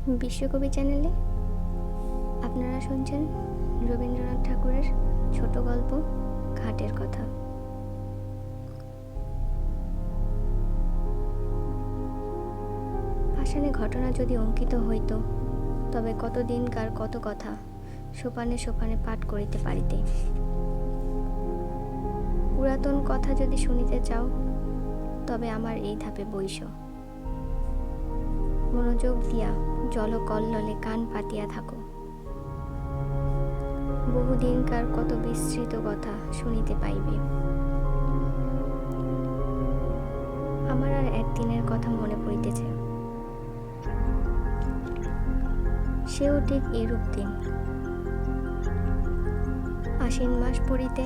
বিশ্বকবি চ্যানেলে আপনারা শুনছেন রবীন্দ্রনাথ ঠাকুরের ছোট গল্প ঘাটের কথা। পাষাণে ঘটনা যদি অঙ্কিত হইত, তবে কতদিনকার কত কথা সোপানে সোপানে পাঠ করিতে পারিতে। পুরাতন কথা যদি শুনিতে চাও, তবে আমার এই ধাপে বইস। মনোযোগ দিয়া জলকল্লোলে কান পাতিয়া থাকো। বহুদিনকার কত বিস্তৃত কথা শুনিতে পাইবে। আমার আর একদিনের কথা মনে পড়িতেছে, সেও ঠিক এরূপ দিন। আশ্বিন মাস পড়িতে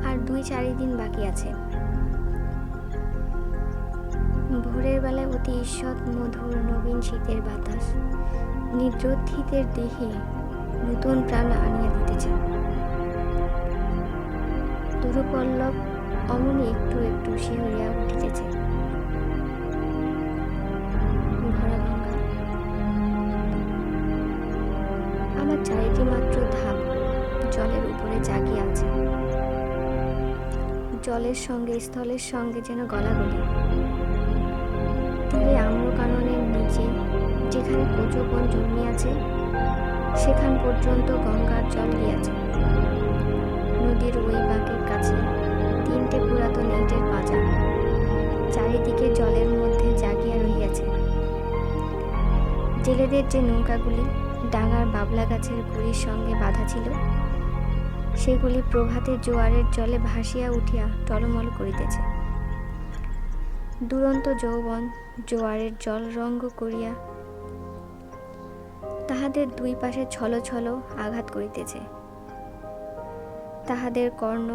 আর 2-4 দিন বাকি আছে। ভোরের বেলায় অতি ঈষৎ মধুর নবীন শীতের বাতাস নিদ্রোত্থিতের দেহে নূতন প্রাণ আনিয়া দিতেছে। দুরুপল্লব অমনি একটু একটু শিহরিয়া উঠিতেছে। ভরা গঙ্গা, আমার চারিটি মাত্র ধাপ জলের উপরে জাগিয়া আছে। জলের সঙ্গে স্থলের সঙ্গে যেন গলাগলি। তীরে আম্রকাননের নিচে যেখানে কচু বন জন্মিয়াছে, সেখান পর্যন্ত গঙ্গার জল গিয়াছে। নদীর ওই বাঁকের কাছে 3টে পুরাতন ইটের পাঁজা চারিদিকে জলের মধ্যে জাগিয়া রহিয়াছে। জেলেদের যে নৌকাগুলি ডাঙার বাবলা গাছের গুড়ির সঙ্গে বাঁধা ছিল, সেগুলি প্রভাতে জোয়ারের জলে ভাসিয়া উঠিয়া টলমল করিতেছে। দুরন্ত যৌবন জোয়ারের জল রঙ্গ করিয়া তাহাদের দুই পাশে ছলো ছলো আঘাত করিতেছে। তাহাদের কর্ণ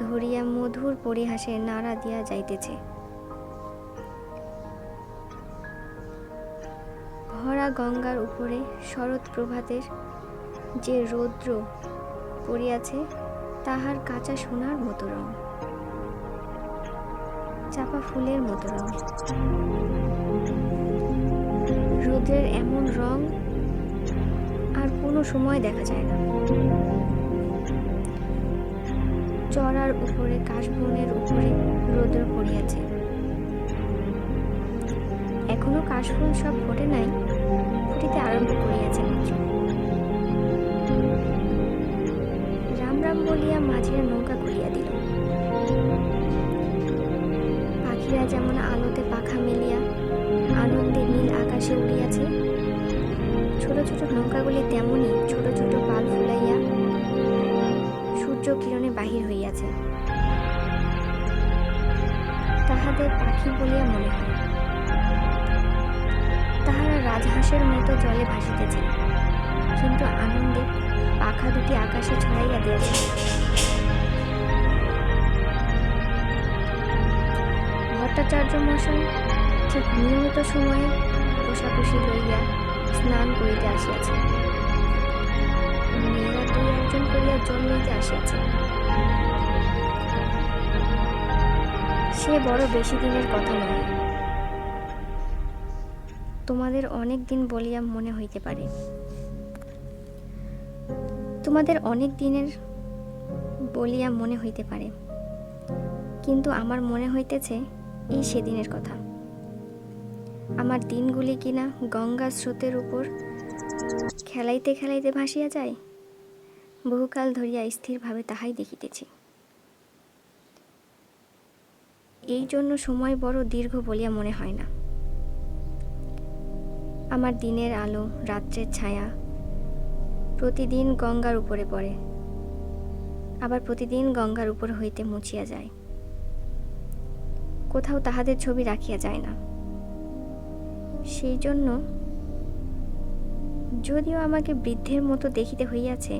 ধরিয়া মধুর পরিহাসে নাড়া দিয়া যাইতেছে। ভরা গঙ্গার উপরে শরৎ প্রভাতের যে রৌদ্র পড়িয়াছে, তাহার কাঁচা সোনার মতো রং, চাপা ফুলের মতো রং। রৌদ্রের এমন রং আর কোনো সময় দেখা যায় না। চড়ার উপরে কাশবনের উপরে রৌদ্র পড়িয়াছে। এখনো কাশফুল সব ফোটে নাই, ফুটিতে আরম্ভ করিয়াছে মাত্র। রাম রাম বলিয়া মাঝিরা নৌকা খুলিয়া দিল। পাখিরা যেমন আলোতে পাখা মেলিয়া আনন্দে নীল আকাশে উড়িয়াছে, ছোট ছোট নৌকাগুলি তেমনি ছোট ছোট পাল ফুলাইয়া সূর্য কিরণে বাহির হইয়াছে। তাহাদের পাখি বলিয়া মনে হয়। তাহারা রাজহাঁসের মতো জলে ভাসিতেছে, কিন্তু আনন্দে পাখা দুটি আকাশে ছড়াইয়া দিয়াছে। ভট্টাচার্য মশাই ঠিক নিয়মিত সময়ে কোষাকুষি লইয়া স্নান করিতে আসিয়াছে। মেয়েরা 2-1 করিয়া জল লইতে আসিয়াছে। সে বড় বেশি দিনের কথা নয়। তোমাদের অনেক দিন বলিয়া মনে হইতে পারে। তোমাদের অনেক দিনের বলিয়া মনে হইতে পারে, কিন্তু আমার মনে হইতেছে এই সেদিনের কথা। আমার দিনগুলি কিনা গঙ্গা স্রোতের উপর খেলাইতে খেলাইতে ভাসিয়া যায়, বহুকাল ধরিয়া স্থিরভাবে তাহাই দেখিতেছি। এই জন্য সময় বড় দীর্ঘ বলিয়া মনে হয় না। আমার দিনের আলো, রাত্রের ছায়া প্রতিদিন গঙ্গার উপরে পড়ে, আবার প্রতিদিন গঙ্গার উপর হইতে মুছিয়া যায়। কোথাও তাহাদের ছবি রাখিয়া যায় না। সেই জন্য যদিও আমাকে বৃদ্ধের মতো দেখিতে হইয়াছে,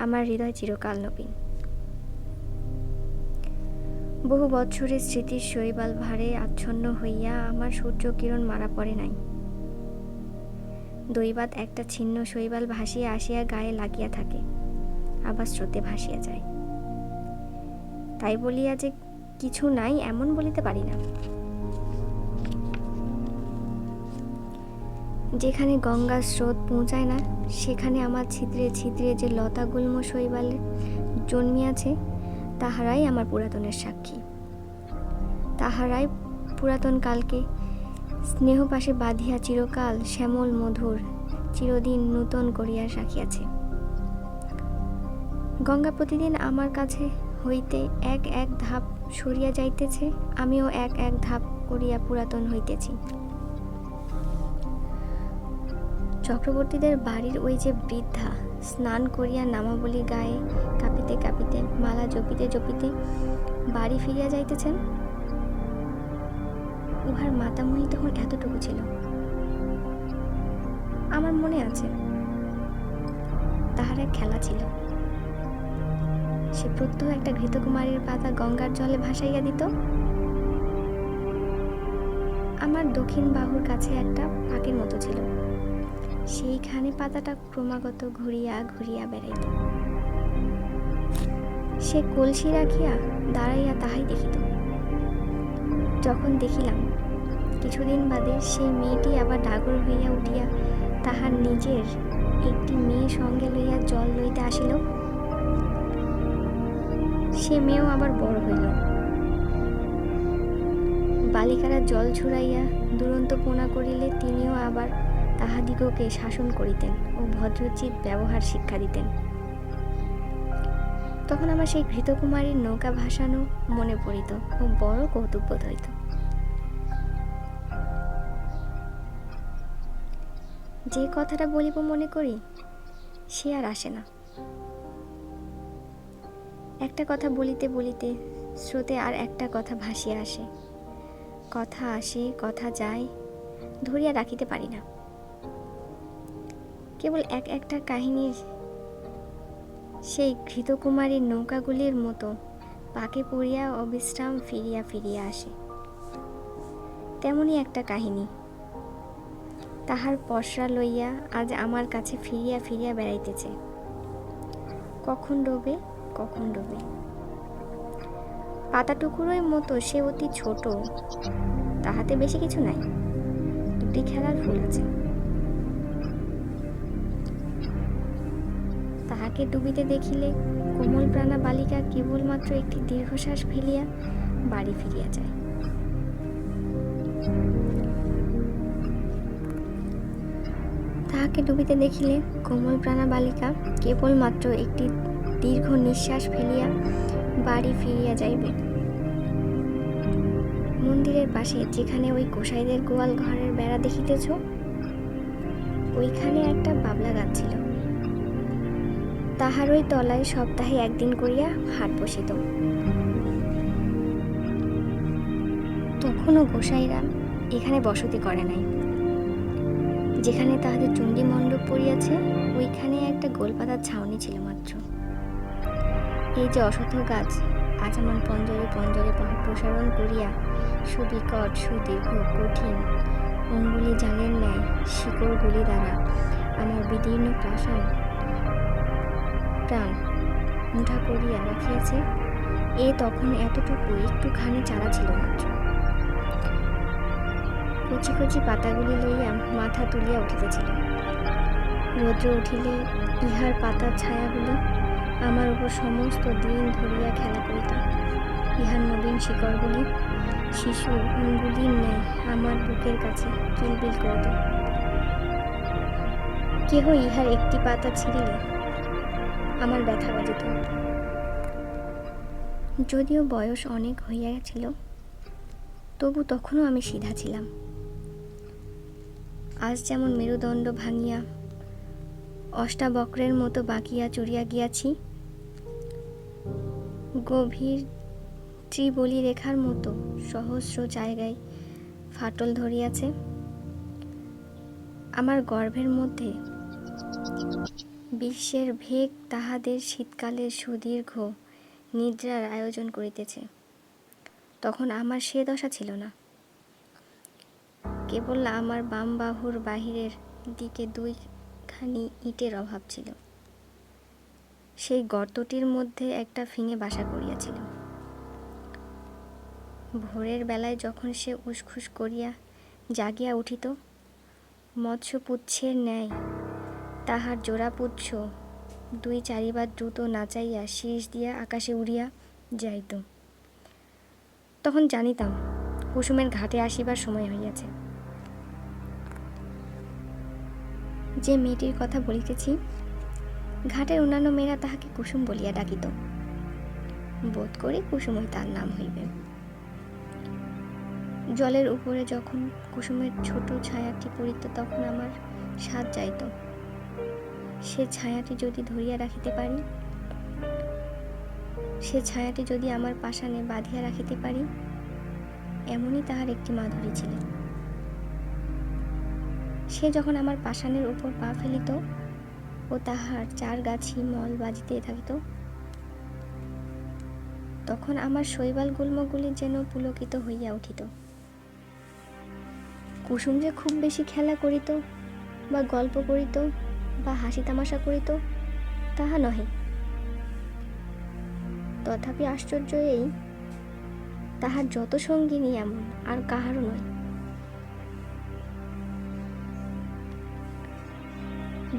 আমার হৃদয় চিরকাল নবীন। বহু বৎসরের স্মৃতির শৈবাল ভারে আচ্ছন্ন হইয়া আমার সূর্য কিরণ মারা পড়ে নাই। দৈবাত একটা ছিন্ন শৈবাল ভাসিয়া আসিয়া গায়ে লাগিয়া থাকে, আবার স্রোতে ভাসিয়া যায়। তাই বলিয়া যে কিছু নাই এমন বলিতে পারি না। যেখানে গঙ্গার স্রোত পৌঁছায় না, সেখানে আমার ছিদ্রে ছিদ্রে যে লতা গুল্ম শৈবালে জন্মিয়াছে, তাহারাই আমার পুরাতনের সাক্ষী। তাহারাই পুরাতন কালকে স্নেহ পাশে বাঁধিয়া চিরকাল শ্যামল মধুর চিরদিন নূতন করিয়া রাখিয়াছে। গঙ্গা প্রতিদিন আমার কাছে হইতে এক এক ধাপ সরিয়া যাইতেছে, আমিও এক এক ধাপ করিয়া পুরাতন হইতেছি। চক্রবর্তীদের বাড়ির ওই যে বৃদ্ধা স্নান করিয়া নামাবলী গায়ে কাঁপিতে কাঁপিতে, মালা জপিতে জপিতে বাড়ি ফিরিয়া যাইতেছেন, উহার মাতামহী তখন এতটুকু ছিল। আমার মনে আছে, তাহার এক খেলা ছিল। সে প্রত্যহ একটা ঘৃতকুমারীর পাতা গঙ্গার জলে ভাসাইয়া দিত। আমার দক্ষিণ বাহুর কাছে একটা পাকের মতো ছিল, সেইখানে পাতাটা ক্রমাগত ঘুরিয়া ঘুরিয়া বেড়াইত। সে কলসি রাখিয়া দাঁড়াইয়া তাহাই দেখিত। যখন দেখিলাম কিছুদিন বাদে সেই মেয়েটি আবার ডাগর হইয়া উঠিয়া তাহার নিজের একটি মেয়ে সঙ্গে লইয়া জল লইতে আসিল, সে মেয়েও আবার বড় হইল। বালিকারা জল ছুড়াইয়া দুরন্ত পোনা করিলে তিনিও আবার তাহাদিগকে শাসন করিতেন ও ভদ্রোচিত ব্যবহার শিক্ষা দিতেন। তখন আমার সেই ঘৃতকুমারীর নৌকা ভাসানো মনে পড়িত ও বড় কৌতুকবোধ হইত। যে কথাটা বলিব মনে করি, সে আর আসে না। একটা কথা বলিতে বলিতে স্রোতে আর একটা কথা ভাসিয়া আসে, কথা আসে কথা যায়, ধরিয়া রাখিতে পারি না। কেবল এক একটা কাহিনীর সেই ঘৃতকুমারীর নৌকাগুলির মতো পাকে পড়িয়া অবিশ্রাম ফিরিয়া ফিরিয়া আসে। তেমনি একটা কাহিনী তাহার পসরা লইয়া আজ আমার কাছে ফিরিয়া ফিরিয়া বেড়াইতেছে। কখন ডোবে কখন ডোবে। পাতাটুকুরোর মতো সে অতি ছোট, তাহাতে বেশি কিছু নাই, দুটি খেলার ফুল আছে। তাহাকে ডুবিতে দেখিলে কোমল প্রাণা বালিকা কেবলমাত্র একটি দীর্ঘশ্বাস ফেলিয়া বাড়ি ফিরিয়া যায়। তাহাকে ডুবিতে দেখিলে কোমল প্রাণা বালিকা কেবলমাত্র একটি দীর্ঘ নিঃশ্বাস ফেলিয়া বাড়ি ফিরিয়া যাইবে। মন্দিরের পাশে যেখানে ওই গোসাইদের গোয়াল ঘরের বেড়া দেখিতেছ, ওইখানে একটা বাবলা গাছ ছিল। তাহার ওই তলায় সপ্তাহে একদিন করিয়া হাট বসিত। তখনও গোসাইরা এখানে বসতি করে নাই। যেখানে তাহাদের চণ্ডী মণ্ডপ পড়িয়াছে, ওইখানে একটা গোলপাতার ছাউনি ছিল মাত্র। এই যে অশ্বত্থ গাছ আজ আমার পঞ্জরে পঞ্জরে প্রসারণ করিয়া সুবিকট সুদীর্ঘ কঠিন অঙ্গুলি জালের ন্যায় শিকড়গুলি দ্বারা আমার বিদীর্ণ প্রাণ মুঠা করিয়া রাখিয়াছে, এ তখন এতটুকু একটুখানি চারা ছিল মাত্র। কচি কচি পাতাগুলি লইয়া মাথা তুলিয়া উঠিতেছিল। রৌদ্র উঠিলে ইহার পাতার ছায়াগুলি আমার উপর সমস্ত দিন ধরিয়া খেলা করিত। ইহার নবীন শিকড়গুলি শিশুর অঙ্গুলির ন্যায় আমার বুকের কাছে কিলবিল করিত। কেহ ইহার একটি পাতা ছিঁড়িলে আমার ব্যথা বাজিত। যদিও বয়স অনেক হইয়াছিল, তবু তখনও আমি সিধা ছিলাম। আজ যেমন মেরুদণ্ড ভাঙিয়া অষ্টাবক্রের মতো বাঁকিয়া চড়িয়া গিয়াছি, গভীর ত্রিবলি রেখার মতো সহস্র জায়গায় ফাটল ধরিয়াছে, আমার গর্ভের মধ্যে বিশ্বের ভেগ তাহাদের শীতকালের সুদীর্ঘ নিদ্রার আয়োজন করিতেছে, তখন আমার সে দশা ছিল না। কেবল আমার বাম বাহুর বাহিরের দিকে দুইখানি ইটের অভাব ছিল। সেই গর্তটির মধ্যে একটা ফিঙে বাসা করিয়াছিল। ভোরের বেলায় যখন সে উসখুস করিয়া জাগিয়া উঠিত, মৎস্যপুচ্ছের ন্যায় তাহার জোড়াপুচ্ছ 2-4 বার দ্রুত নাচাইয়া শীষ দিয়া আকাশে উড়িয়া যাইত। তখন জানিতাম কুসুমের ঘাটে আসিবার সময় হইয়াছে। যে মেয়েটির কথা বলিতেছি, ঘাটের অন্যান্য মেয়েরা তাহাকে কুসুম বলিয়া ডাকিত। বোধ করি কুসুমই তার নাম হইবে। জলের উপরে যখন কুসুমের ছোট ছায়াটি পড়িত, তখন আমার স্বাদ যাইত সে ছায়াটি যদি ধরিয়া রাখিতে পারি, সে ছায়াটি যদি আমার পাষাণে বাঁধিয়া রাখিতে পারি। এমনই তাহার একটি মাধুরী ছিল। সে যখন আমার পাষাণের উপর পা ফেলিত ও তাহার 4 গাছি মল বাজিতে থাকিত, তখন আমার শৈবাল গুল্মগুলি যেন পুলকিত হইয়া উঠিত। কুসুম যে খুব বেশি খেলা করিত বা গল্প করিত বা হাসি তামাশা করিত, তাহা নহে। তথাপি আশ্চর্য এই, তাহার যত সঙ্গিনী এমন আর কাহারও নয়।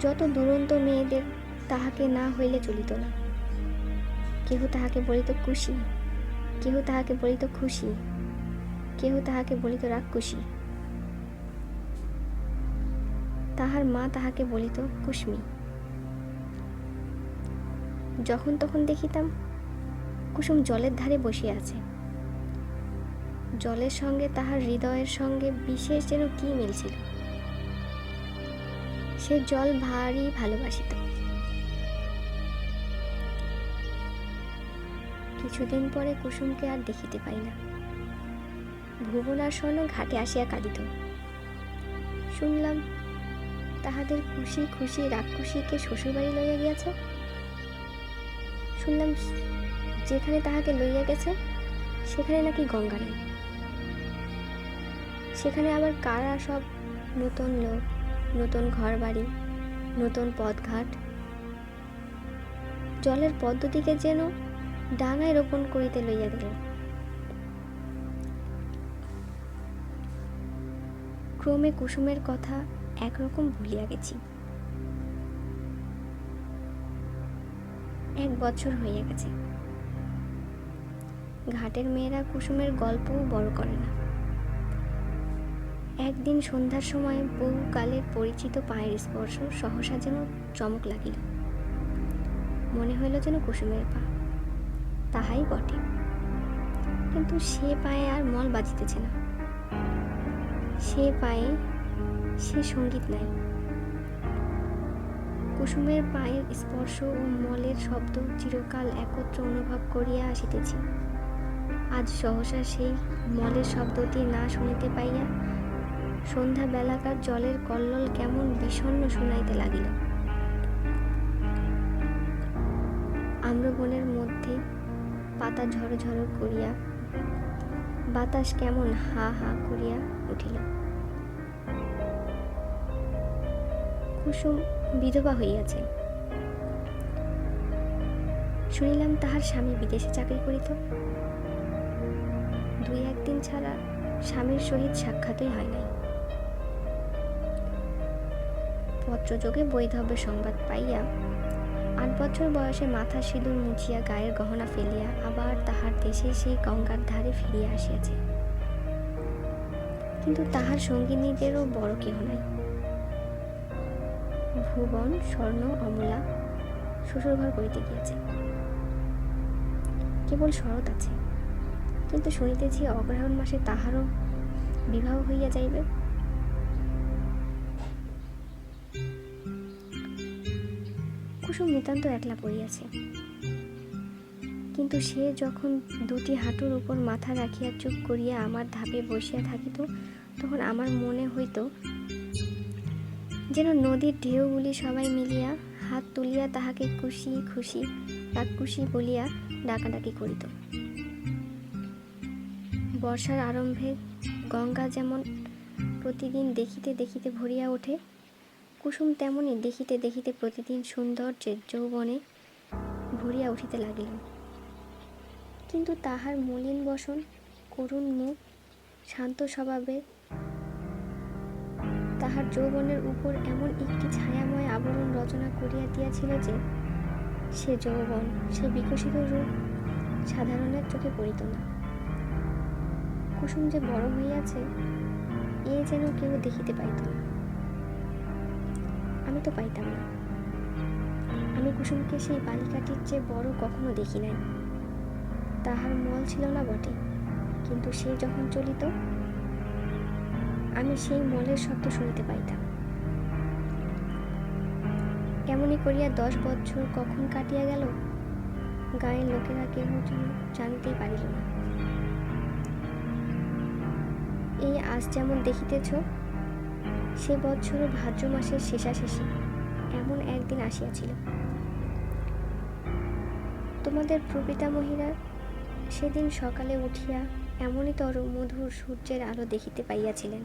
যত দুরন্ত মেয়েদের তাহাকে না হইলে চলিত না। কেহ তাহাকে বলিত কুশি, কেহ তাহাকে বলিত খুশি, কেহ তাহাকে বলিত রাক্ষসী। তাহার মা তাহাকে বলিত কুসমি। যখন তখন দেখিতাম কুসুম জলের ধারে বসিয়া আছে। জলের সঙ্গে তাহার হৃদয়ের সঙ্গে বিশেষ যেন কি মিলছিল। সে জল ভারী ভালোবাসিত। কিছুদিন পরে কুসুমকে আর দেখিতে পাই না। ভুবন আর স্বর্ণ ঘাটে আসিয়া কাঁদিত। শুনলাম তাহাদের খুশি খুশি রাক্ষসীকে শ্বশুরবাড়ি লইয়া গিয়াছে। শুনলাম যেখানে তাহাকে লইয়া গেছে সেখানে নাকি গঙ্গা নেই। সেখানে আবার কারা সব নতুন লোক, নতুন ঘর বাড়ি, নতুন পথঘাট, জলের পদ্ধতিকে যেন ডাঙায় রোপণ করিতে লইয়া গেল। ক্রমে কুসুমের কথা একরকম ভুলিয়া গেছি। 1 বছর হইয়া গেছে। ঘাটের মেয়েরা কুসুমের গল্পও বড় করে না। একদিন সন্ধ্যার সময় বহুকালের পরিচিত পায়ের স্পর্শ সহসা যেন চমক লাগিল। মনে হইল যেন কুসুমের পা। তাহাই বটে, কিন্তু সে পায়ে আর মল বাজিতেছে না। সে পায়ে সে সঙ্গীত নাই। কুসুমের পায়ের স্পর্শ ও মলের শব্দ চিরকাল একত্র অনুভব করিয়া আসিতেছি। আজ সহসা সেই মলের শব্দটি না শুনিতে পাইয়া সন্ধ্যা বেলাকার জলের কল্লোল কেমন বিষণ্ণ শুনাইতে লাগিল। আম্রবনের মধ্যে পাতা ঝড় ঝড় করিয়া বাতাস কেমন হা হা করিয়া উঠিল। কুসুম বিধবা হইয়াছে। শুনিলাম তাহার স্বামী বিদেশে চাকরি করিত। 2-1 দিন ছাড়া স্বামীর সহিত সাক্ষাৎই হয় নাই। পত্রযোগে বৈধব্যের সংবাদ পাইয়া 8 বছর বয়সে মাথা সিঁদুর মুছিয়া গায়ের গহনা ফেলিয়া আবার তাহার দেশে সেই গঙ্গার ধারে ফিরিয়া আসিয়াছে। কিন্তু তাহার সঙ্গিনীদেরও বড় কেহ নাই। ভুবন, স্বর্ণ, অমলা শ্বশুরঘর করিতে গিয়াছে। কেবল শরৎ আছে, কিন্তু শুনিতেছি অগ্রহায়ণ মাসে তাহারও বিবাহ হইয়া যাইবে। কুসুম নিতান্ত একলা পড়িয়াছে। কিন্তু সে যখন 2টি হাঁটুর উপর মাথা রাখিয়া চুপ করিয়া আমার ধাপে বসিয়া থাকিত, তখন আমার মনে হইত যেন নদীর ঢেউগুলি সবাই মিলিয়া হাত তুলিয়া তাহাকে খুশি খুশি রাক্ষসী বলিয়া ডাকাডাকি করিত। বর্ষার আরম্ভে গঙ্গা যেমন প্রতিদিন দেখিতে দেখিতে ভরিয়া ওঠে, কুসুম তেমনি দেখিতে দেখিতে প্রতিদিন সৌন্দর্যের যৌবনে ভরিয়া উঠিতে লাগিল। কিন্তু তাহার মলিন বসন, করুণ মুখ, শান্ত স্বভাবের তাহার যৌবনের উপর এমন একটি ছায়াময় আবরণ রচনা করিয়া দিয়াছিল যে সে যৌবন, সে বিকশিত রূপ সাধারণের চোখে পড়িত না। কুসুম যে বড় হইয়াছে এ যেন কেউ দেখিতে পাইত না। আমি তো পাইতাম না। আমি কুসুমকে সেই বালিকাটির চেয়ে বড় কখনো দেখি নাই। তাহার মল ছিল না বটে, কিন্তু সে যখন চলিত আমি সেই মলের শব্দ শুনিতে পাইতাম। এমনি করিয়া 10 বৎসর কখন কাটিয়া গেল গাঁয়ের লোকেরা কেহ জানিতেই পারিল না। এই আজ যেমন দেখিতেছ, সে বৎসরও ভাদ্র মাসের শেষাশেষি এমন একদিন আসিয়াছিল। তোমাদের প্রপিতামহীরা সেদিন সকালে উঠিয়া এমনিতর মধুর সূর্যের আলো দেখিতে পাইয়াছিলেন।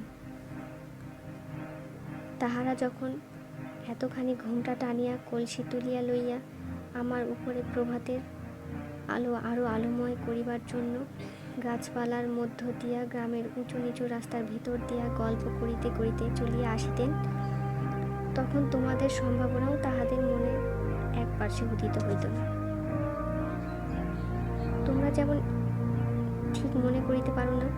তাহারা যখন এতখানি ঘোমটা টানিয়া কলসি তুলিয়া লইয়া আমার উপরে প্রভাতের আলো আরো আলোময় করিবার জন্য গাছপালার মধ্য দিয়া গ্রামের উঁচু নিচু রাস্তার ভিতর দিয়া গল্প করিতে করিতে চলিয়া আসিতেন, তখন তোমাদের সম্ভাবনাও তাহাদের মনে এক পার্শ্বে উদিত হইত না। তোমরা যেমন ঠিক মনে করিতে পারো না,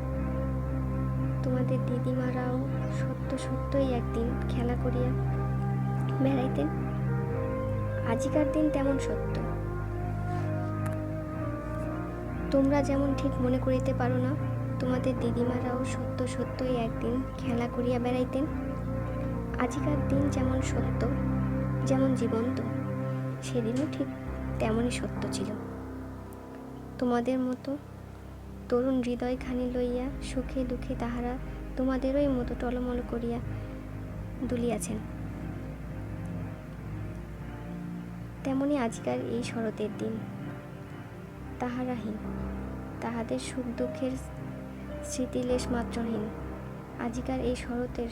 তোমাদের দিদিমারাও সত্য সত্যই একদিন খেলা করিয়া বেড়াইতেন। আজিকার দিন তেমন সত্য। তোমরা যেমন ঠিক মনে করিতে পারো না, তোমাদের দিদিমারাও সত্য সত্যই একদিন খেলা করিয়া বেড়াইতেন। আজিকার দিন যেমন সত্য, যেমন জীবন্ত, সেদিনও ঠিক তেমনই সত্য ছিল। তোমাদের মতো তরুণ হৃদয়খানি লইয়া সুখে দুঃখে তাহারা তোমাদেরই মতো টলমল করিয়া দুলিয়াছেন। তেমনি আজকার এই শরতের দিন তাহারাহীন, তাহাদের সুখ দুঃখের স্মৃতিলেশ মাত্রহীন। আজিকার এই শরতের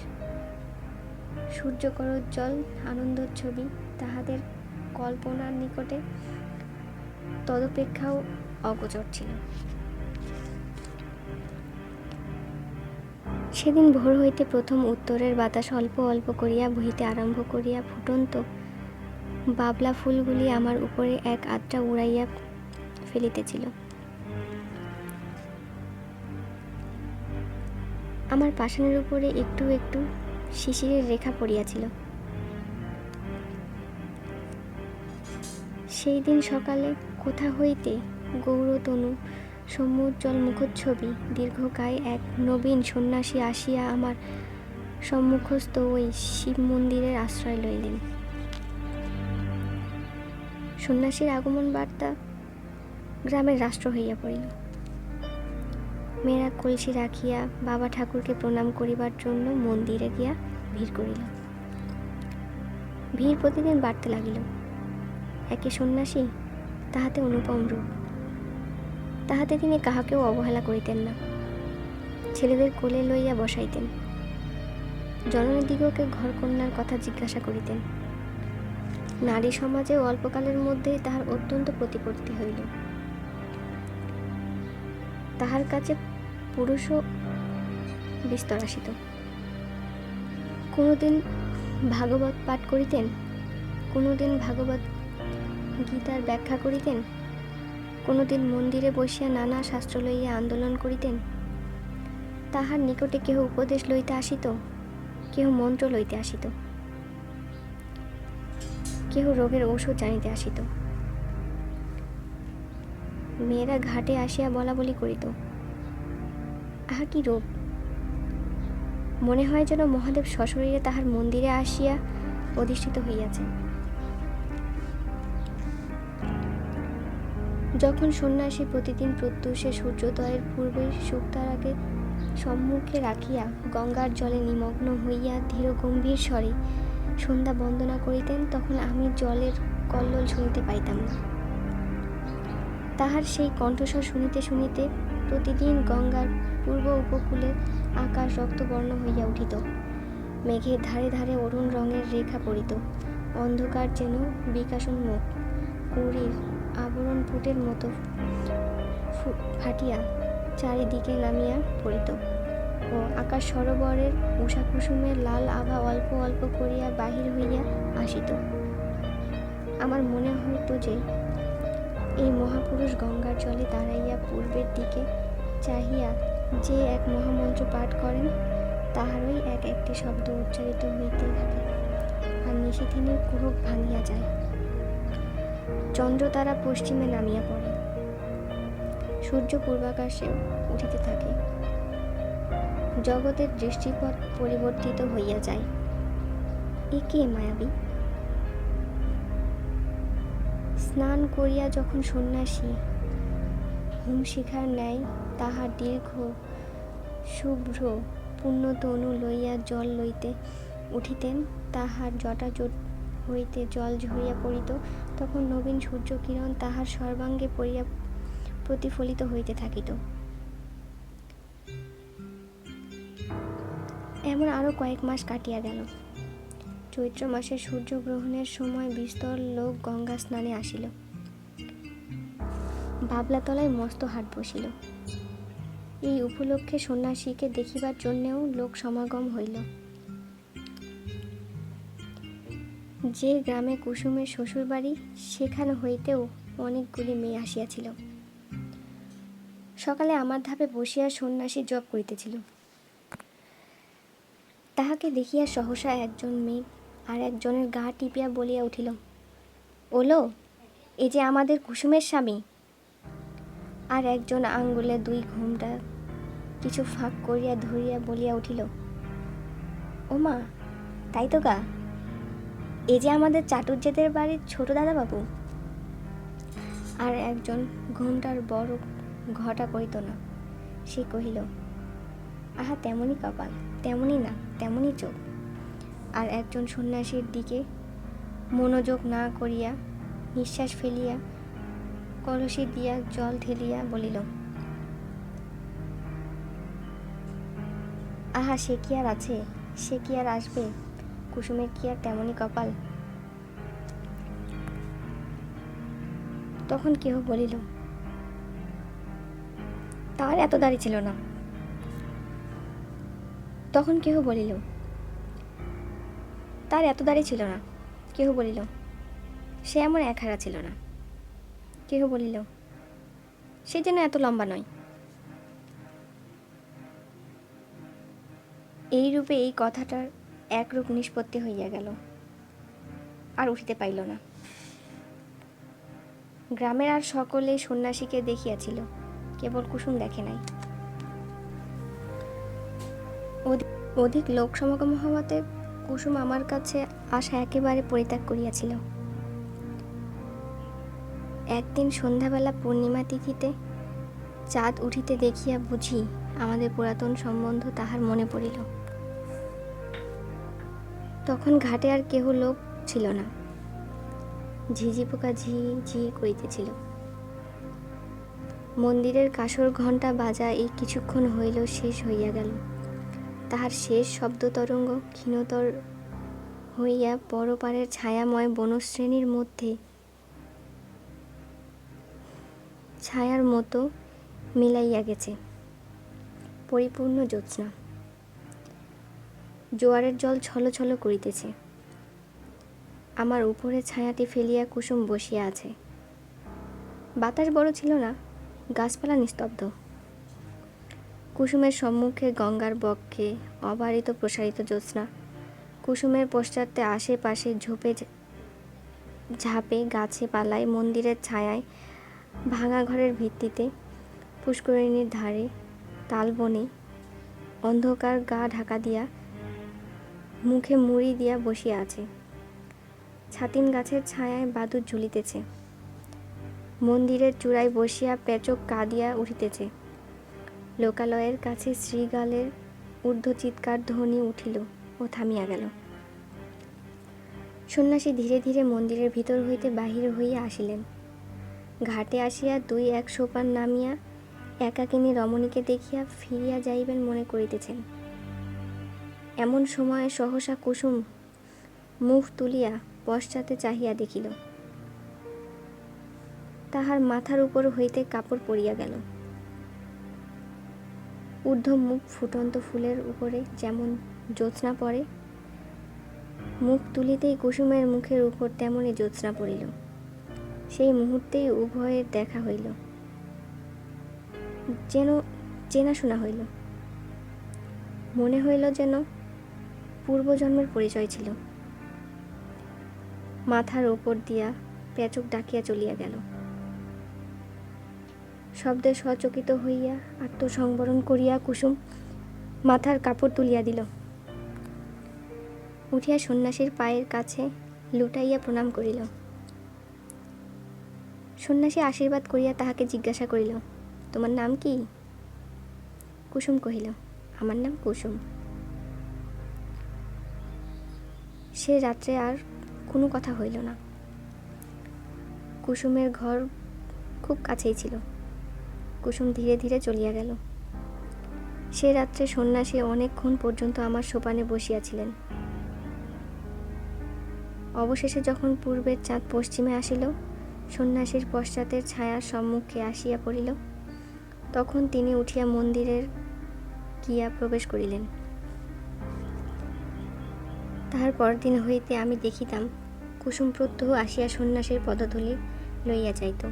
সূর্যকরোজ্জ্বল আনন্দর ছবি তাহাদের কল্পনার নিকটে তদপেক্ষাও অগোচর ছিল। সেদিন ভোর হইতে প্রথম উত্তরের বাতাস অল্প অল্প করিয়া বহিতে আরম্ভ করিয়া ফুটন্ত বাবলা ফুলগুলি আমার উপরে এক আত্রা উড়াইয়া ফেলিতেছিল। আমার পাষাণের উপরে একটু একটু শিশিরের রেখা পড়িয়াছিল। সেই দিন সকালে কোথা হইতে গৌরতনু সমুজ্জ্বল মুখচ্ছবি দীর্ঘকায় এক নবীন সন্ন্যাসী আসিয়া আমার সম্মুখস্থ ওই শিব মন্দিরের আশ্রয় লইলেন। সন্ন্যাসীর আগমন বার্তা গ্রামের রাষ্ট্র হইয়া পড়িল। মেয়েরা কলসি রাখিয়া বাবা ঠাকুরকে প্রণাম করিবার জন্য মন্দিরে গিয়া ভিড় করিল। ভিড় প্রতিদিন বাড়তে লাগিল। একে সন্ন্যাসী, তাহাতে অনুপম রূপ। তাহাতে তিনি কাহাকেও অবহেলা করিতেন না। ছেলেদের কোলে লইয়া বসাইতেন। জননীদিগকে ঘরকন্যার কথা জিজ্ঞাসা করিতেন। নারী সমাজে অল্পকালের মধ্যেই তাহার অত্যন্ত প্রতিপত্তি হইল। তাহার কাছে পুরুষও বিস্তর আসিত। কোনোদিন ভাগবত পাঠ করিতেন, কোনোদিন ভাগবত গীতার ব্যাখ্যা করিতেন, কোনোদিন মন্দিরে বসিয়া নানা শাস্ত্র লইয়া আন্দোলন করিতেন। তাহার নিকটে কেহ উপদেশ লইতে আসিত, কেহ মন্ত্র লইতে আসিত, কেহ রোগের ঔষধ জানিতে আসিত। মেয়েরা ঘাটে আসিয়া বলা বলি করিত, আহা কি রূপ! মনে হয় যেন মহাদেব সশরীরে তাহার মন্দিরে আসিয়া অধিষ্ঠিত হইয়াছেন। যখন সন্ন্যাসী প্রতিদিন প্রত্যুষে সূর্যোদয়ের পূর্বে শুকতারাকে সম্মুখে রাখিয়া গঙ্গার জলে নিমগ্ন হইয়া ধীর গম্ভীর স্বরে সন্ধ্যা বন্দনা করিতেন, তখন আমি জলের কল্লোল শুনিতে পাইতাম না। তাহার সেই কণ্ঠস্বর শুনিতে শুনিতে প্রতিদিন গঙ্গার পূর্ব উপকূলের আকাশ রক্তবর্ণ হইয়া উঠিত। মেঘের ধারে ধারে অরুণ রঙের রেখা পড়িত। অন্ধকার যেন বিকাশোন্মুখ কুঁড়ির আবরণ পুটের মতো ফাটিয়া চারিদিকে নামিয়া পড়িত। ও আকাশ সরোবরের উষা কুসুমের লাল আভা অল্প অল্প করিয়া বাহির হইয়া আসিত। আমার মনে হইত যে এই মহাপুরুষ গঙ্গার জলে দাঁড়াইয়া পূর্বের দিকে চাহিয়া যে এক মহামন্ত্র পাঠ করেন, তাহারই এক একটি শব্দ উচ্চারিত হইতে থাকে, আর নিশিথিনীর কুহক ভাঙিয়া যায়। চন্দ্র তারা পশ্চিমে নামিয়া পড়ে, সূর্য পূর্বাকাশে উঠিতে থাকে, জগতের দৃষ্টিপথ পরিবর্তিত হইয়া যায়। এ কে মায়াবী? স্নান করিয়া যখন সন্ন্যাসী হিমশিখার ন্যায় তাহার দীর্ঘ শুভ্র পুণ্যতনু লইয়া জল লইতে উঠিতেন, তাহার জটাজট হইতে জল ঝরিয়া পড়িত, তখন নবীন সূর্যকিরণ তাহার সর্বাঙ্গে পড়িয়া প্রতিফলিত হইতে থাকিত। এমন আরো কয়েক মাস কাটিয়া গেল। চৈত্র মাসের সূর্যগ্রহণের সময় বিস্তর লোক গঙ্গা স্নানে আসিল। বাবলাতলায় মস্ত হাট বসিল। এই উপলক্ষে সন্ন্যাসীকে দেখিবার জন্যেও লোক সমাগম হইল। যে গ্রামে কুসুমের শ্বশুরবাড়ি, সেখান হইতেও অনেকগুলি মেয়ে আসিয়াছিল। সকালে আমার ধাপে বসিয়া সন্ন্যাসী জপ করিতেছিল। তাহাকে দেখিয়া সহসা একজন মেয়ে আর একজনের গা টিপিয়া বলিয়া উঠিল, ওলো, এ যে আমাদের কুসুমের স্বামী। আর একজন আঙ্গুলে দুই ঘুমটা কিছু ফাঁক করিয়া ধরিয়া বলিয়া উঠিল, ও মা, তাই তো গা, এ যে আমাদের চাটুর্যেদের বাড়ির ছোট দাদা বাবু। আর একজন ঘুমটার বড় ঘটা করিত না, সে কহিল, আহা, তেমনই কপাল, তেমনই না, তেমনই চোখ। আর একজন সন্ন্যাসীর দিকে মনোযোগ না করিয়া নিঃশ্বাস ফেলিয়া কলসি দিয়া জল ঢেলিয়া বলিল, আহা, সে কি আর আছে, সে কি আর আসবে, কুসুমের কি আর তেমনই কপাল। তখন কেহ বলিল, তার এত দাড়ি ছিল না। তখন কেহ বলিল, তার এত দাড়ি ছিল না। কেহ বলিল, সে এমন একহারা ছিল না। কেহ বলিল, সে যেন এত লম্বা নয়। এই রূপে এই কথাটার একরূপ নিষ্পত্তি হইয়া গেল, আর উঠিতে পাইল না। গ্রামের আর সকলে সন্ন্যাসীকে দেখিয়াছিল, কেবল কুসুম দেখে নাই। অধিক লোক সমাগম হওয়াতে কুসুম আমার কাছে আসা একেবারে পরিত্যাগ করিয়াছিল। একদিন সন্ধ্যাবেলা পূর্ণিমা তিথিতে চাঁদ উঠিতে দেখিয়া বুঝি আমাদের পুরাতন সম্বন্ধ তাহার মনে পড়িল। তখন ঘাটে আর কেহ লোক ছিল না। ঝিঝি পোকা ঝি ঝি করিতেছিল। মন্দিরের কাসর ঘণ্টা বাজা এই কিছুক্ষণ হইল শেষ হইয়া গেল। তাহার শেষ শব্দ তরঙ্গ ক্ষীণতর হইয়া পরপারের ছায়াময় বনশ্রেণীর মধ্যে ছায়ার মতো মিলাইয়া গেছে। পরিপূর্ণ জ্যোৎস্না। জোয়ারের জল ছলছল করিতেছে। আমার উপরে ছায়াটি ফেলিয়া কুসুম বসিয়া আছে। বাতাস বড় ছিল না, গাছপালা নিস্তব্ধ। কুসুমের সম্মুখে গঙ্গার বক্ষে অবারিত প্রসারিত জ্যোৎস্না। কুসুমের পশ্চাতে আশেপাশে ঝোপে ঝাপে, গাছে পালায়, মন্দিরের ছায়ায়, ভাঙা ঘরের ভিত্তিতে, পুষ্করিণীর ধারে, তালবনে অন্ধকার গা ঢাকা দিয়া, মুখে মুড়ি দিয়া বসিয়া আছে। ছাতিন গাছের ছায়ায় বাদুড় ঝুলিতেছে। মন্দিরের চূড়ায় বসিয়া পেচক কাঁদিয়া উঠিতেছে। লোকালয়ের কাছে শ্রীগালের ঊর্ধ্ব চিৎকার ধ্বনি উঠিল ও থামিয়া গেল। সন্ন্যাসী ধীরে ধীরে মন্দিরের ভিতর হইতে বাহির হইয়া আসিলেন। ঘাটে আসিয়া 2-1 সোপান নামিয়া একাকিনী রমণীকে দেখিয়া ফিরিয়া যাইবেন মনে করিতেছেন। এমন সময়ে সহসা কুসুম মুখ তুলিয়া পশ্চাতে চাহিয়া দেখিল, তাহার মাথার উপর হইতে কাপড় পড়িয়া গেল। ঊর্ধ্ব মুখ ফুটন্ত ফুলের উপরে যেমন জ্যোৎস্না পড়ে, মুখ তুলিতেই কুসুমের মুখের উপর তেমনই জ্যোৎস্না পড়িল। সেই মুহূর্তেই উভয়ের দেখা হইল, যেন চেনাশোনা হইল। মনে হইল যেন পূর্বজন্মের পরিচয় ছিল। মাথার ওপর দিয়া পেচক ডাকিয়া চলিয়া গেল। শব্দে সচকিত হইয়া আত্মসংবরণ করিয়া কুসুম মাথার কাপড় তুলিয়া দিল। উঠিয়া সন্ন্যাসীর পায়ের কাছে লুটাইয়া প্রণাম করিল। সন্ন্যাসী আশীর্বাদ করিয়া তাহাকে জিজ্ঞাসা করিল, তোমার নাম কি? কুসুম কহিল, আমার নাম কুসুম। সে রাত্রে আর কোনো কথা হইল না। কুসুমের ঘর খুব কাছেই ছিল। কুসুম ধীরে ধীরে চলিয়া গেল। সে রাত্রে সন্ন্যাসী অনেকক্ষণ পর্যন্ত আমার সোপানে বসিয়াছিলেন। অবশেষে যখন পূর্বের চাঁদ পশ্চিমে আসিল, সন্ন্যাসীর পশ্চাতের ছায়া সম্মুখে আসিয়া পড়িল, তখন তিনি উঠিয়া মন্দিরের গিয়া প্রবেশ করিলেন। তাহার পরদিন হইতে আমি দেখিতাম কুসুম প্রত্যহ আসিয়া সন্ন্যাসীর পদধূলি লইয়া যাইত।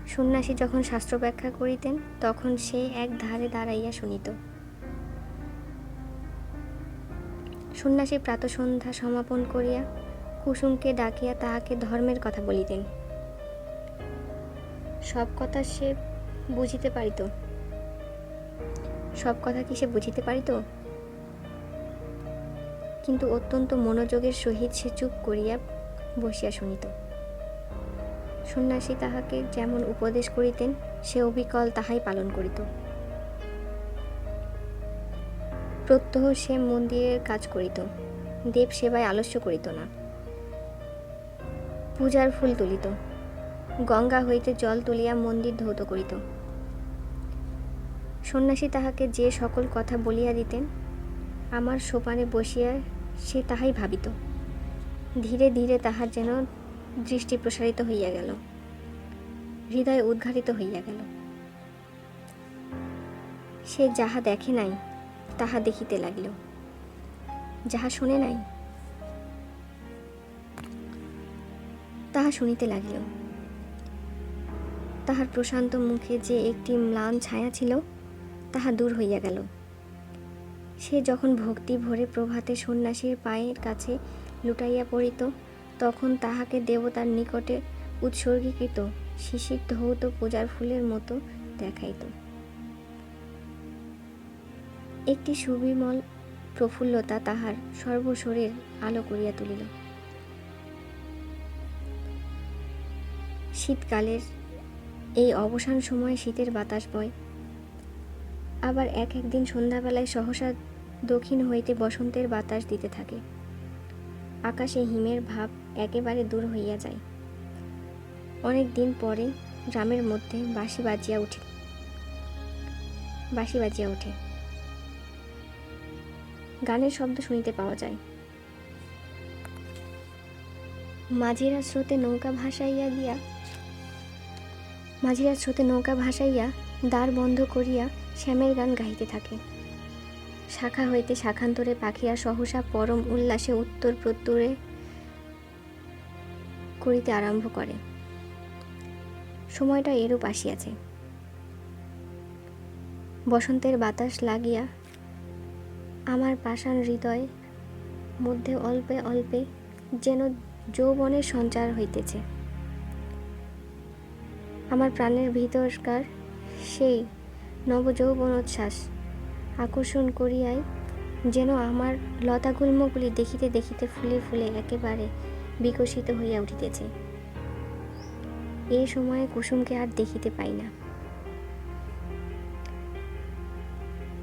সন্ন্যাসী যখন শাস্ত্র ব্যাখ্যা করিতেন, তখন সে এক ধারে দাঁড়াইয়া শুনিত। সন্ন্যাসী প্রাতঃসন্ধ্যা সমাপন করিয়া কুসুমকে ডাকিয়া তাহাকে ধর্মের কথা বলিতেন। সব কথা সে বুঝিতে পারিত। সব কথা কি সে বুঝিতে পারিত? কিন্তু অত্যন্ত মনোযোগের সহিত সে চুপ করিয়া বসিয়া শুনিত। সন্ন্যাসী তাহাকে যেমন উপদেশ করিতেন, সে অবিকল তাহাই পালন করিত। প্রত্যহ সে মন্দিরের কাজ করিত, দেব সেবায় আলস্য করিত না। পূজার ফুল তুলিত, গঙ্গা হইতে জল তুলিয়া মন্দির ধৌত করিত। সন্ন্যাসী তাহাকে যে সকল কথা বলিয়া দিতেন, আমার সোপানে বসিয়া সে তাহাই ভাবিত। ধীরে ধীরে তাহার যেন দৃষ্টি প্রসারিত হইয়া গেল, হৃদয় উদ্ঘাটিত হইয়া গেল। সে যাহা দেখে নাই তাহা দেখিতে লাগিল, যাহা শোনে নাই তাহা শুনিতে লাগিল। তাহার প্রশান্ত মুখে যে একটি ম্লান ছায়া ছিল, তাহা দূর হইয়া গেল। সে যখন ভক্তি ভরে প্রভাতে সন্ন্যাসীর পায়ের কাছে লুটাইয়া পড়িত, তখন তাহাকে দেবতার নিকটে উৎসর্গীকৃত শিশির ধৌত পূজার ফুলের মতো দেখাইত। একটি সুবিমল প্রফুল্লতা তাহার সর্বশরীর আলো করিয়া তুলিল। শীতকালের এই অবসান সময়ে শীতের বাতাস বয়। আবার এক একদিন সন্ধ্যাবেলায় সহসা দক্ষিণ হইতে বসন্তের বাতাস দিতে থাকে। আকাশে হিমের ভাব একেবারে দূর হইয়া যায়। অনেক দিন পরে গ্রামের মধ্যে বাঁশি বাজিয়া ওঠে। গানের শব্দ শুনিতে পাওয়া যায়। মাঝিরা স্রোতে নৌকা ভাসাইয়া দ্বার বন্ধ করিয়া শ্যামের গান গাইতে থাকে। শাখা হইতে শাখান্তরে পাখিরা সহসা পরম উল্লাসে উত্তর প্রত্যুরে করিতে আরম্ভ করে। সময়টা এরূপ আসিয়াছে। বসন্তের বাতাস লাগিয়া আমার পাষাণ হৃদয় মধ্যে অল্পে অল্পে যেন যৌবনের সঞ্চার হইতেছে। আমার প্রাণের ভিতরকার সেই নবযৌবনোচ্ছ্বাস আকর্ষণ করিয়াই যেন আমার লতাগুল্মগুলি দেখিতে দেখিতে ফুলে ফুলে একেবারে বিকশিত হইয়া উঠিতেছে। এই সময়ে কুসুমকে আর দেখিতে পাই না।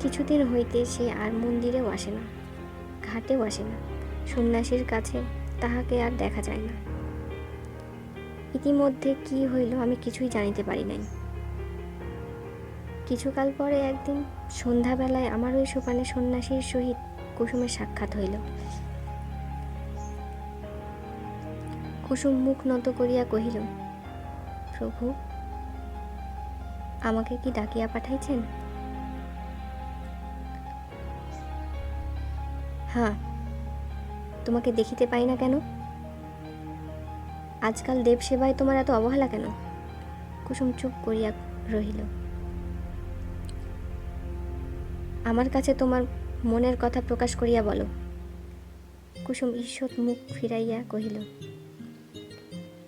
কিছুদিন হইতে সে আর মন্দিরেও আসে না, ঘাটেও আসে না। সন্ন্যাসীর কাছে তাহাকে আর দেখা যায় না। ইতিমধ্যে কি হইল আমি কিছুই জানিতে পারি নাই। কিছুকাল পরে একদিন সন্ধ্যাবেলায় আমার ওই সোপানে সন্ন্যাসীর সহিত কুসুমের সাক্ষাৎ হইল। কুসুম মুখ নত করিয়া কহিল, প্রভু, আমাকে কি ডাকিয়া পাঠাইছেন? হ্যাঁ, তোমাকে দেখিতে পাই না কেন? আজকাল দেব সেবায় তোমার এত অবহেলা কেন? কুসুম চুপ করিয়া রহিল। আমার কাছে তোমার মনের কথা প্রকাশ করিয়া বলো। কুসুম ঈষৎ মুখ ফিরাইয়া কহিল,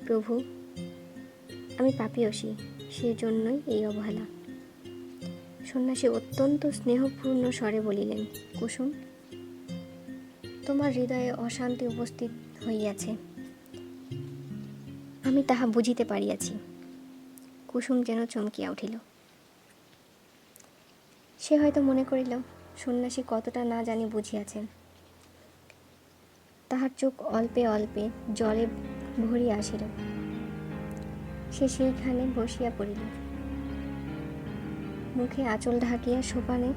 প্রভু, আমি পাপিয়সী, সেজন্যই এই অবহেলা। সন্ন্যাসী অত্যন্ত স্নেহপূর্ণ স্বরে বলিলেন, কুসুম, তোমার হৃদয়ে অশান্তি উপস্থিত হইয়াছে, আমি তাহা বুঝিতে পারিয়াছি। কুসুম যেন চমকিয়া উঠিল। সে হয়তো মনে করিল সন্ন্যাসী কতটা না জানি বুঝিয়াছেন। তাহার চোখ অল্পে অল্পে জলে ভরিয়া আসিল। সে সেইখানে বসিয়া পড়িল। মুখে আঁচল ঢাকিয়া সোপানে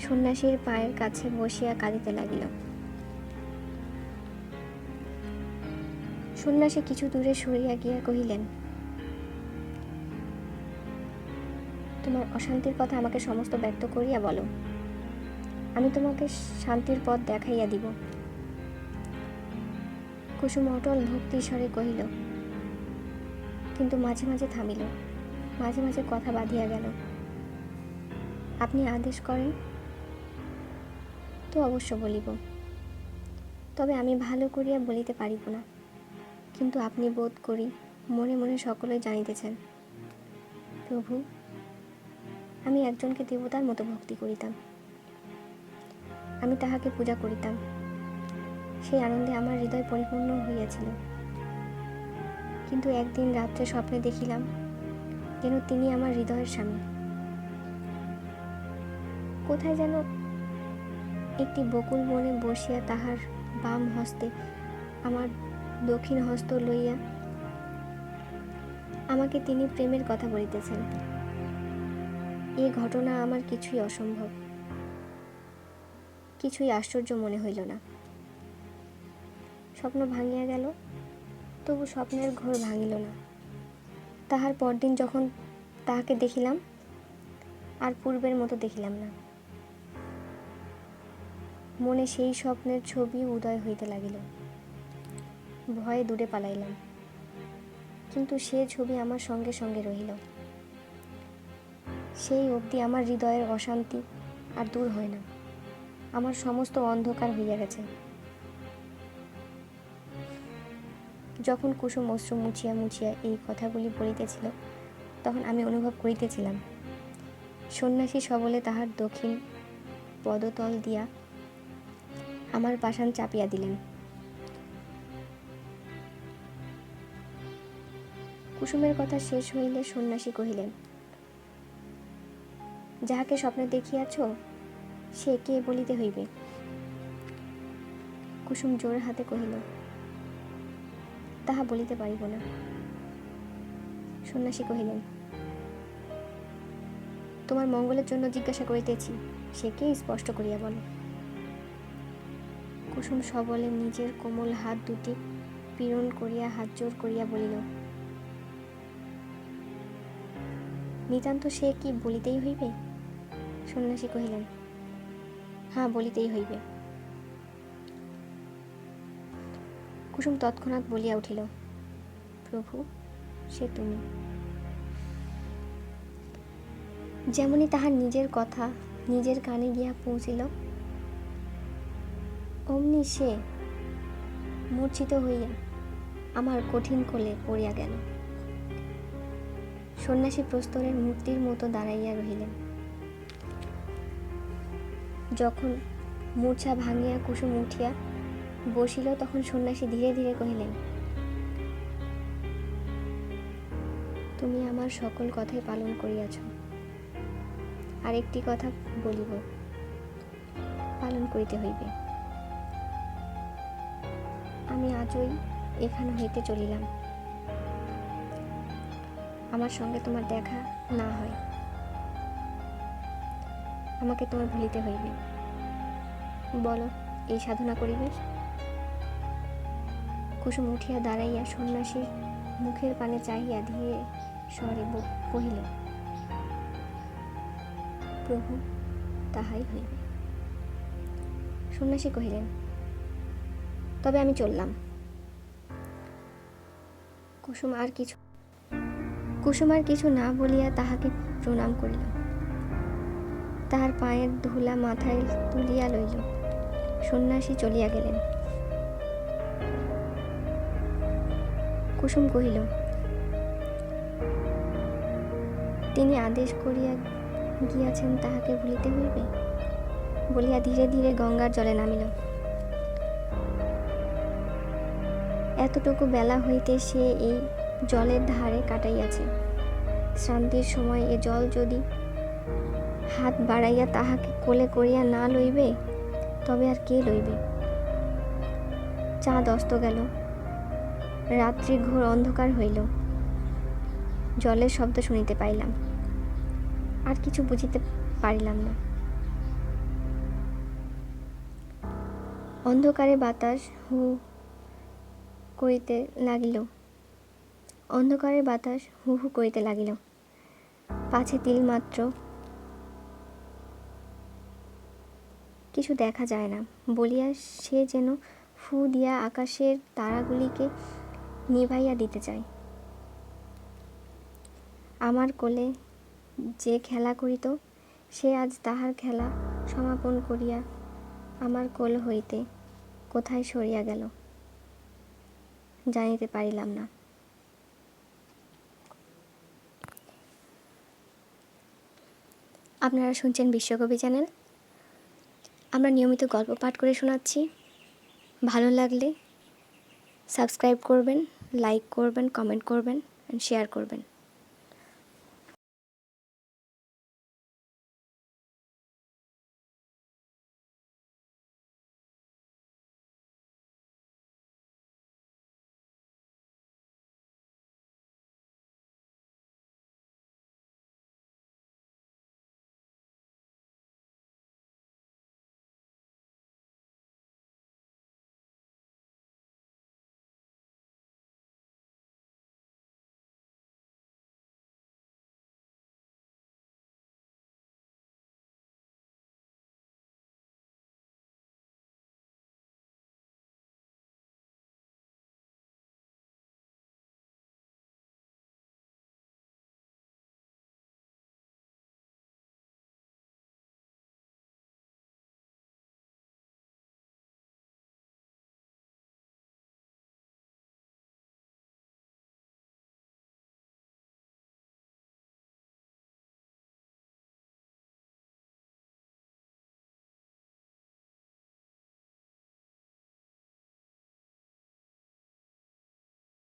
সন্ন্যাসীর পায়ের কাছে বসিয়া কাঁদিতে লাগিল। সন্ন্যাসী কিছু দূরে সরিয়া গিয়া কহিলেন, তোমার অশান্তির কথা আমাকে সমস্ত ব্যক্ত করিয়া বলো, আমি তোমাকে শান্তির পথ দেখাইয়া দিব। কুসুম অটল ভক্তি স্বরে কহিল, কিন্তু মাঝে মাঝে থামিল, মাঝে মাঝে কথা বাঁধিয়া গেল। আপনি আদেশ করেন তো অবশ্য বলিব, তবে আমি ভালো করিয়া বলিতে পারিব না, কিন্তু আপনি বোধ করি মনে মনে সকলেই জানিতেছেন। প্রভু, আমি একজনকে দেবতার মতো ভক্তি করিতাম, আমি তাহাকে পূজা করিতাম, সেই আনন্দে আমার হৃদয় পরিপূর্ণ হইয়াছিল। কিন্তু একদিন রাত্রে স্বপ্নে দেখিলাম যেন তিনি আমার হৃদয়ের স্বামী। কোথায় যেন একটি বকুল বনে বসিয়া তাহার বাম হস্তে আমার দক্ষিণ হস্ত লইয়া আমাকে তিনি প্রেমের কথা বলিতেছেন। এ ঘটনা আমার কিছুই অসম্ভব, কিছুই আশ্চর্য মনে হইল না। স্বপ্ন ভাঙিয়া গেল, তবু স্বপ্নের ঘোর ভাঙিল না। তাহার পরদিন যখন তাহাকে দেখিলাম, আর পূর্বের মতো দেখিলাম না। মনে সেই স্বপ্নের ছবি উদয় হইতে লাগিল। ভয়ে দূরে পালাইলাম, কিন্তু সে ছবি আমার সঙ্গে সঙ্গে রহিল। সেই অবধি আমার হৃদয়ের অশান্তি আর দূর হয় না, আমার সমস্ত অন্ধকার হইয়া গেছে। যখন কুসুম অশ্রু মুছিয়া মুছিয়া এই কথাগুলি বলিতেছিল, তখন আমি অনুভব করিতেছিলাম সন্ন্যাসী সবলে তাহার দক্ষিণ পদতল দিয়া আমার পাষাণ চাপিয়া দিলেন। কুসুমের কথা শেষ হইলে সন্ন্যাসী কহিলেন, যাহাকে স্বপ্নে দেখিয়াছ সে কে বলিতে হইবে। কুসুম জোর হাতে কহিল, তাহা বলিতে পারিব না। সন্ন্যাসী কহিলেন, তোমার মঙ্গলের জন্য জিজ্ঞাসা করিতেছি, সে কে স্পষ্ট করিয়া বলো। কুসুম সবলে নিজের কোমল হাত দুটি পীড়ন করিয়া হাত জোর করিয়া বলিল, নিতান্ত সে কি বলিতেই হইবে। সন্ন্যাসী কহিলেন, হ্যাঁ, বলিতেই হইবে। কুসুম তৎক্ষণাৎ বলিয়া উঠিল, প্রভু, সে তুমি। যেমনি তাহার নিজের কথা নিজের কানে গিয়া পৌঁছিল, অমনি সে মূর্ছিত হইয়া আমার কঠিন কোলে পড়িয়া গেল। সন্ন্যাসী প্রস্তরের মূর্তির মতো দাঁড়াইয়া রহিলেন। যখন মূর্ছা ভাঙিয়া কুসুম উঠিয়া বসিল, তখন সন্ন্যাসী ধীরে ধীরে কহিলেন, তুমি আমার সকল কথাই পালন করিয়াছ। আর একটি কথা বলিব, পালন করিতে হইবে। আমি আজই এখান হইতে চলিলাম, আমার সঙ্গে তোমার দেখা না হয়, আমাকে তোমার ভুলিতে হইবে। বলো, এই সাধনা করিবে। কুসুম উঠিয়া দাঁড়াইয়া সন্ন্যাসীর মুখের পানে চাহিয়া ধীরে স্বরে কহিল, প্রভু, তাহাই হইবে। সন্ন্যাসী কহিলেন, তবে আমি চললাম। কুসুম আর কিছু না বলিয়া তাহাকে প্রণাম করিল, তাহার পায়ের ধুলা মাথায় তুলিয়া লইল। সন্ন্যাসী চলিয়া গেলেন। কুসুম কহিল, তিনি আদেশ করিয়া গিয়াছেন তাহাকে ভুলিতে হইবে, বলিয়া ধীরে ধীরে গঙ্গার জলে নামিল। এতটুকু বেলা হইতে সে এই জলের ধারে কাটাইয়াছে। শ্রান্তির সময় এ জল যদি হাত বাড়াইয়া তাহাকে কোলে করিয়া না লইবে, তবে আর কে লইবে? চাঁদ অস্ত গেল, রাত্রি ঘোর অন্ধকার হইল। জলের শব্দ শুনিতে পাইলাম, আর কিছু বুঝিতে পারিলাম না। অন্ধকারে বাতাস হু হু করিতে লাগিল। পাছে তিলমাত্র কিছু দেখা যায় না বলিয়া সে যেন ফু দিয়া আকাশের তারাগুলিকে নিভাইয়া দিতে চায়। আমার কোলে যে খেলা করিত, সে আজ তাহার খেলা সমাপন করিয়া আমার কোল হইতে কোথায় সরিয়া গেল, জানিতে পারিলাম না। আপনারা শুনছেন বিশ্বকবি চ্যানেল। আমরা নিয়মিত গল্প পাঠ করে শোনাচ্ছি। ভালো লাগলে সাবস্ক্রাইব করবেন, লাইক করবেন, কমেন্ট করবেন, শেয়ার করবেন।